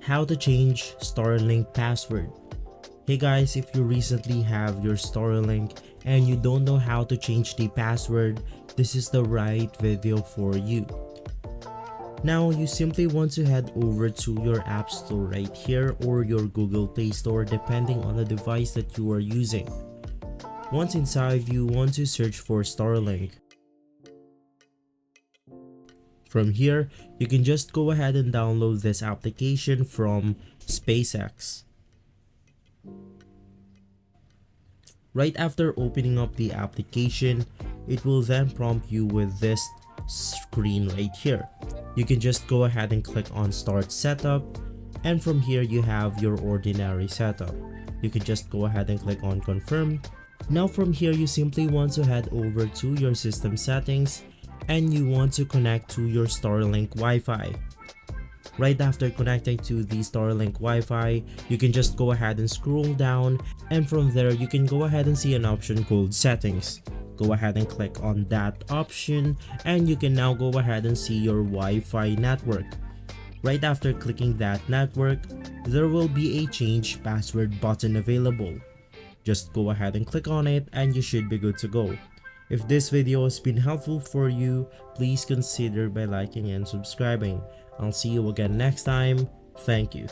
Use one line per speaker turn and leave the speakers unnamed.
How to change Starlink password. Hey guys, if you recently have your Starlink and you don't know how to change the password, this is the right video for you. Now you simply want to head over to your App Store right here or your Google Play Store depending on the device that you are using. Once inside, you want to search for Starlink. From here, you can just go ahead and download this application from SpaceX. Right after opening up the application, it will then prompt you with this screen right here. You can just go ahead and click on Start Setup, and from here you have your ordinary setup. You can just go ahead and click on Confirm. Now from here, you simply want to head over to your system settings and you want to connect to your Starlink Wi-Fi. Right after connecting to the Starlink Wi-Fi, you can just go ahead and scroll down, and from there you can go ahead and see an option called Settings. Go ahead and click on that option and you can now go ahead and see your Wi-Fi network. Right after clicking that network, there will be a Change Password button available. Just go ahead and click on it and you should be good to go. If this video has been helpful for you, please consider by liking and subscribing. I'll see you again next time. Thank you.